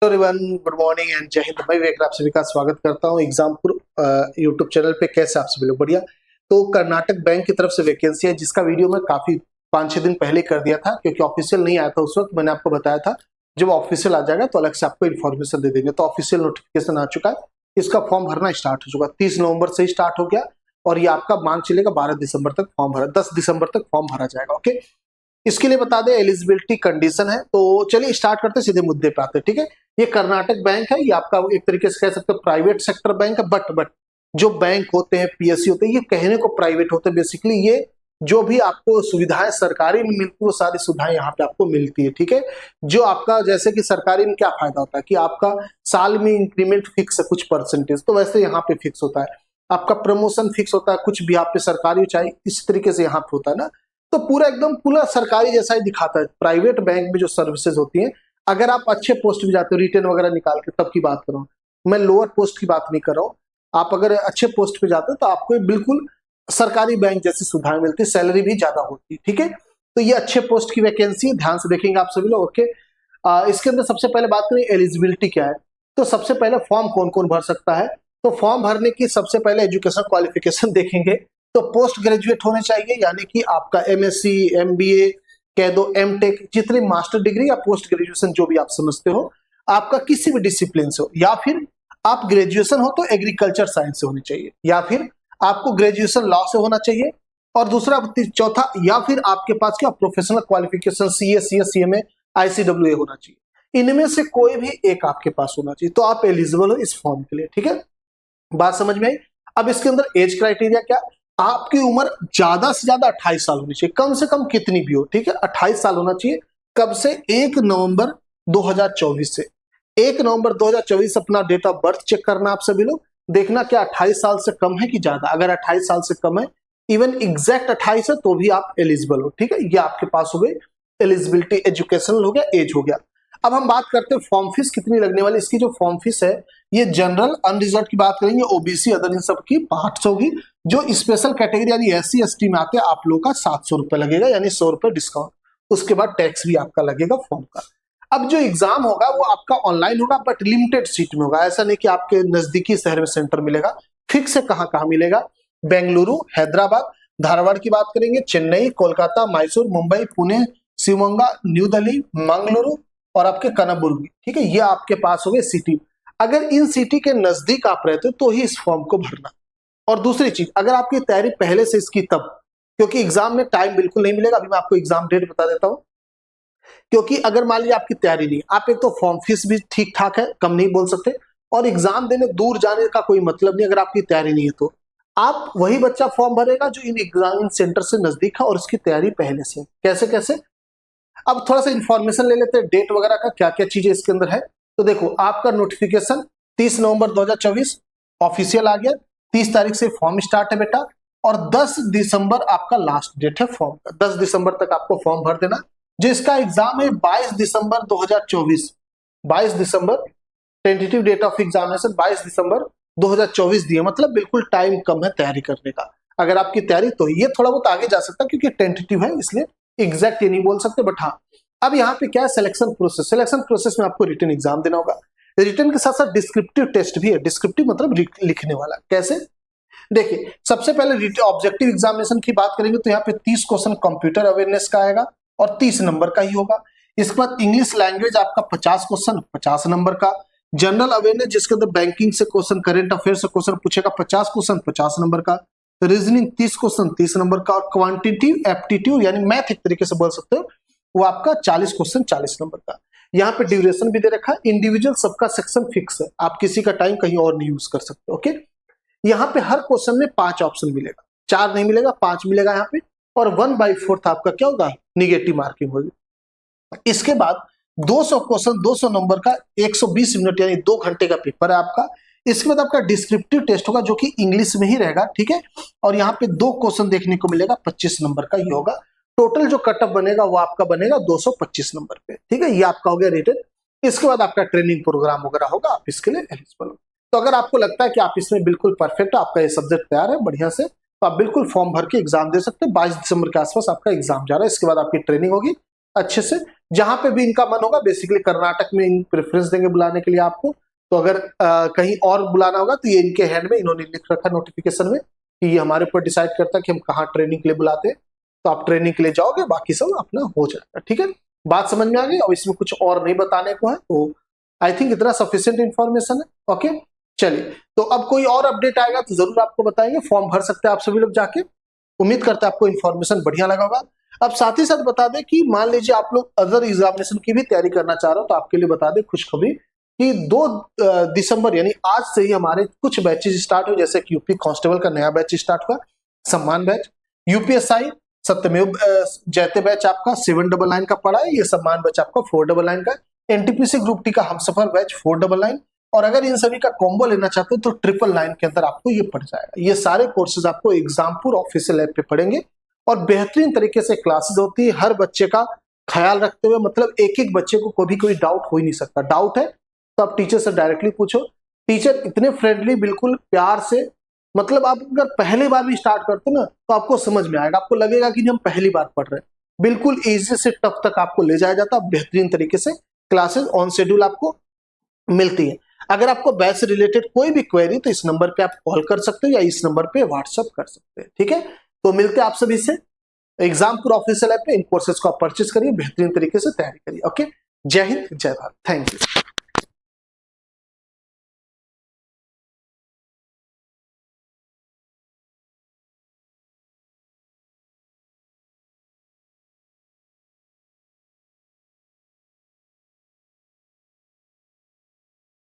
Everyone, good morning and जय हिंद। मैं विवेक आप सभी का स्वागत करता हूं एग्जामपुर यूट्यूब चैनल पे। कैसे आप सभी लोग? बढ़िया। तो कर्नाटक बैंक की तरफ से वैकेंसी है जिसका वीडियो मैं काफी 5-6 दिन पहले कर दिया था, क्योंकि ऑफिशियल नहीं आया था उस वक्त। मैंने आपको बताया था जब ऑफिशियल आ जाएगा तो अलग से आपको इन्फॉर्मेशन दे देंगे। तो ऑफिशियल नोटिफिकेशन आ चुका है, इसका फॉर्म भरना स्टार्ट हो चुका। 30 नवंबर से ही स्टार्ट हो गया और ये आपका मान चलेगा 12 दिसंबर तक फॉर्म भरा, 10 दिसंबर तक फॉर्म भरा जाएगा। ओके, इसके लिए बता दें एलिजिबिलिटी कंडीशन है। तो चलिए स्टार्ट करते हैं, सीधे मुद्दे पे आते हैं। ठीक है, ये कर्नाटक बैंक है, ये आपका एक तरीके से कह सकते हैं प्राइवेट सेक्टर बैंक है। बट जो बैंक होते हैं, पीएससी होते हैं, ये कहने को प्राइवेट होते हैं। बेसिकली ये जो भी आपको सुविधाएं सरकारी में मिलती है वो सारी सुविधाएं यहाँ पे आपको मिलती है। ठीक है, जो आपका जैसे कि सरकारी में क्या फायदा होता है कि आपका साल में इंक्रीमेंट फिक्स है कुछ परसेंटेज, तो वैसे यहाँ पे फिक्स होता है। आपका प्रमोशन फिक्स होता है, कुछ भी आप पे सरकारी चाहे इस तरीके से यहाँ पे होता है ना। तो पूरा एकदम पूरा सरकारी जैसा ही दिखाता है। प्राइवेट बैंक में जो सर्विसेज होती हैं, अगर आप अच्छे पोस्ट पे जाते हो रिटर्न वगैरह निकाल के, तब की बात कर रहा हूँ मैं, लोअर पोस्ट की बात नहीं कर रहा हूँ। आप अगर अच्छे पोस्ट पे जाते हो तो आपको बिल्कुल सरकारी बैंक जैसी सुविधाएं मिलती है, सैलरी भी ज्यादा होती है। ठीक है, तो ये अच्छे पोस्ट की वैकेंसी, ध्यान से देखेंगे आप सभी लोग। ओके, इसके अंदर सबसे पहले बात करें एलिजिबिलिटी क्या है। तो सबसे पहले फॉर्म कौन कौन भर सकता है। तो फॉर्म भरने की सबसे पहले एजुकेशन क्वालिफिकेशन देखेंगे। तो पोस्ट ग्रेजुएट होने चाहिए, यानी कि आपका एमएससी, एमबीए, कह दो एमटेक, जितनी मास्टर डिग्री या पोस्ट ग्रेजुएशन जो भी आप समझते हो, आपका किसी भी डिसिप्लिन से हो, या फिर आप ग्रेजुएशन हो तो एग्रीकल्चर साइंस से होनी चाहिए, या फिर आपको ग्रेजुएशन लॉ से होना चाहिए, और दूसरा चौथा, या फिर आपके पास क्या professional qualification CA, CS, CMA, ICWA होना चाहिए। इनमें से कोई भी एक आपके पास होना चाहिए, तो आप एलिजिबल हो इस फॉर्म के लिए। ठीक है, बात समझ में आई। अब इसके अंदर एज क्राइटेरिया क्या, आपकी उम्र ज्यादा से ज्यादा 28 साल होनी चाहिए, कम से कम कितनी भी हो। ठीक है, 28 साल होना चाहिए। कब से? 1 नवंबर 2024 से। 1 नवंबर 2024 अपना डेट ऑफ बर्थ चेक करना आप सभी लोग, देखना क्या 28 साल से कम है कि ज्यादा। अगर 28 साल से कम है, इवन एग्जैक्ट 28 है, तो भी आप एलिजिबल हो। ठीक है, ये आपके पास हो गई एलिजिबिलिटी, एजुकेशनल हो गया, एज हो गया। अब हम बात करते हैं फॉर्म फीस कितनी लगने वाली। इसकी जो फॉर्म फीस है, ये जनरल अनरिजर्व की बात करेंगे, ओबीसी अदर इन सब की 500 होगी। जो स्पेशल कैटेगरी यानी एससी एसटी में आते हैं, आप लोगों का 700 रुपए लगेगा, यानी 100 रुपए डिस्काउंट। उसके बाद टैक्स भी आपका लगेगा फॉर्म का। अब जो एग्जाम होगा वो आपका ऑनलाइन होगा, बट लिमिटेड सीट में होगा। ऐसा नहीं कि आपके नजदीकी शहर में सेंटर मिलेगा। फिक्स है कहाँ कहाँ मिलेगा, बेंगलुरु, हैदराबाद, धारवाड़ की बात करेंगे, चेन्नई, कोलकाता, मैसूर, मुंबई, पुणे, शिवमोगा, न्यू दिल्ली, मंगलुरु और आपके कनबुर्गी। ठीक है, ये आपके पास हो गए सिटी। अगर इन सिटी के नजदीक आप रहते हो तो ही इस फॉर्म को भरना। और दूसरी चीज, अगर आपकी तैयारी पहले से इसकी तब, क्योंकि एग्जाम में टाइम बिल्कुल नहीं मिलेगा। अभी मैं आपको एग्जाम डेट बता देता हूं, क्योंकि अगर मान लीजिए आपकी तैयारी नहीं, आप एक तो फॉर्म फीस भी ठीक ठाक है, कम नहीं बोल सकते, और एग्जाम देने दूर जाने का कोई मतलब नहीं। अगर आपकी तैयारी नहीं है तो आप वही बच्चा फॉर्म भरेगा जो इन एग्जाम सेंटर से नजदीक है और उसकी तैयारी पहले से। कैसे कैसे, अब थोड़ा सा इंफॉर्मेशन ले लेते हैं डेट वगैरह का, क्या क्या चीजें इसके अंदर है। तो देखो, आपका नोटिफिकेशन 30 नवंबर 2024 ऑफिशियल आ गया। 30 तारीख से फॉर्म स्टार्ट है बेटा, और 10 दिसंबर आपका लास्ट डेट है फॉर्म का। 10 दिसंबर तक आपको फॉर्म भर देना। जो इसका एग्जाम है 22 दिसंबर 2024, 22 दिसंबर टेंटेटिव डेट ऑफ एग्जामिनेशन 22 दिसंबर 2024 दिए, मतलब बिल्कुल टाइम कम है तैयारी करने का। अगर आपकी तैयारी तो ये थोड़ा बहुत आगे जा सकता है, क्योंकि टेंटेटिव है इसलिए एग्जैक्ट ये नहीं बोल सकते। बट हाँ, अब यहाँ पे क्या है, सिलेक्शन प्रोसेस। सिलेक्शन प्रोसेस में आपको रिटन एग्जाम देना होगा। रिटन के साथ साथ डिस्क्रिप्टिव टेस्ट भी है। डिस्क्रिप्टिव मतलब लिखने वाला। कैसे? देखिए, सबसे पहले ऑब्जेक्टिव एग्जामिनेशन की बात करेंगे तो यहाँ पे 30 क्वेश्चन कंप्यूटर अवेयरनेस का आएगा और 30 नंबर का ही होगा। इसके बाद इंग्लिश लैंग्वेज आपका 50 क्वेश्चन 50 नंबर का। जनरल अवेयरनेस जिसके अंदर बैंकिंग से क्वेश्चन, करंट अफेयर से क्वेश्चन पूछेगा, 50 क्वेश्चन 50 नंबर का। रीजनिंग 30 क्वेश्चन 30 नंबर का। और क्वांटिटेटिव एप्टीट्यूड यानी मैथ एक तरीके से बोल सकते हो, वो आपका 40 क्वेश्चन 40 नंबर का। यहाँ पे ड्यूरेशन भी दे रखा है। इंडिविजुअल सबका सेक्शन फिक्स है, आप किसी का टाइम कहीं और नहीं यूज कर सकते। ओके, यहाँ पे हर क्वेश्चन में 5 ऑप्शन मिलेगा, 4 नहीं मिलेगा, 5 मिलेगा यहाँ पे। और 1/4 आपका क्या होगा, निगेटिव मार्किंग होगी। इसके बाद 200 क्वेश्चन 200 नंबर का, 120 मिनट यानी 2 घंटे का पेपर है आपका। इसके बाद आपका डिस्क्रिप्टिव टेस्ट होगा जो कि इंग्लिश में ही रहेगा। ठीक है, और यहाँ पे 2 क्वेश्चन देखने को मिलेगा, 25 नंबर का ही होगा। टोटल जो कटअप बनेगा वो आपका बनेगा 225 नंबर पे। ठीक है, ये आपका हो गया रिटन। इसके बाद आपका ट्रेनिंग प्रोग्राम वगैरह होगा, आप इसके लिए एलिजिबल हो। तो अगर आपको लगता है कि आप इसमें बिल्कुल परफेक्ट है, आपका ये सब्जेक्ट तैयार है बढ़िया से, तो आप बिल्कुल फॉर्म भर के एग्जाम दे सकते हैं। 22 दिसंबर के आसपास आपका एग्जाम जा रहा है। इसके बाद आपकी ट्रेनिंग होगी अच्छे से, जहां पे भी इनका मन होगा, बेसिकली कर्नाटक में इन प्रेफरेंस देंगे बुलाने के लिए आपको। तो अगर कहीं और बुलाना होगा तो ये इनके हैंड में इन्होंने लिख रखा नोटिफिकेशन में कि ये हमारे ऊपर डिसाइड करता है कि हम कहाँ ट्रेनिंग के लिए बुलाते हैं। तो आप ट्रेनिंग के लिए जाओगे, बाकी सब अपना हो जाएगा। ठीक है, बात समझ में आ गई। और इसमें कुछ और नहीं बताने को है, तो आई थिंक इतना सफिशिएंट इन्फॉर्मेशन है। ओके, चलिए, तो अब कोई और अपडेट आएगा तो जरूर आपको बताएंगे। फॉर्म भर सकते हैं आप सभी लोग जाके। उम्मीद करते हैं आपको इन्फॉर्मेशन बढ़िया लगा होगा। अब साथ ही साथ बता दें कि मान लीजिए आप लोग अदर एग्जामिनेशन की भी तैयारी करना चाह रहे हो, तो आपके लिए बता दें खुशखबरी कि 2 दिसंबर यानी आज से ही हमारे कुछ बैचेज स्टार्ट हुए। जैसे कि यूपी कांस्टेबल का नया बैच स्टार्ट हुआ, सम्मान बैच। यूपीएसआई सत्यमेव जयते बैच आपका 799 का पड़ा है, ये सम्मान बैच आपका 499 का। एनटीपीसी ग्रुप टी का हमसफर बैच 499। और अगर इन सभी का कॉम्बो लेना चाहते हो तो 999 के अंदर आपको ये पड़ जाएगा। ये सारे कोर्सेज आपको एग्जामपुर ऑफिशियल ऐप पे पढ़ेंगे और बेहतरीन तरीके से क्लासेस होती है, हर बच्चे का ख्याल रखते हुए। मतलब एक एक बच्चे को कभी कोई डाउट हो ही नहीं सकता। डाउट है तो आप टीचर से डायरेक्टली पूछो। टीचर इतने फ्रेंडली, बिल्कुल प्यार से, मतलब आप अगर पहली बार भी स्टार्ट करते ना तो आपको समझ में आएगा, आपको लगेगा कि हम पहली बार पढ़ रहे हैं। बिल्कुल इजी से टफ तक आपको ले जाया जाता है। बेहतरीन तरीके से क्लासेस ऑन शेड्यूल आपको मिलती है। अगर आपको बैच से रिलेटेड कोई भी क्वेरी तो इस नंबर पे आप कॉल कर सकते हो या इस नंबर पे व्हाट्सएप कर सकते हैं। ठीक है, तो मिलते हैं आप सभी से एग्जामपुर ऑफिशियल ऐप पे। इन कोर्सेज को आप परचेज करिए, बेहतरीन तरीके से तैयारी करिए। ओके, जय हिंद, जय भारत, थैंक यू।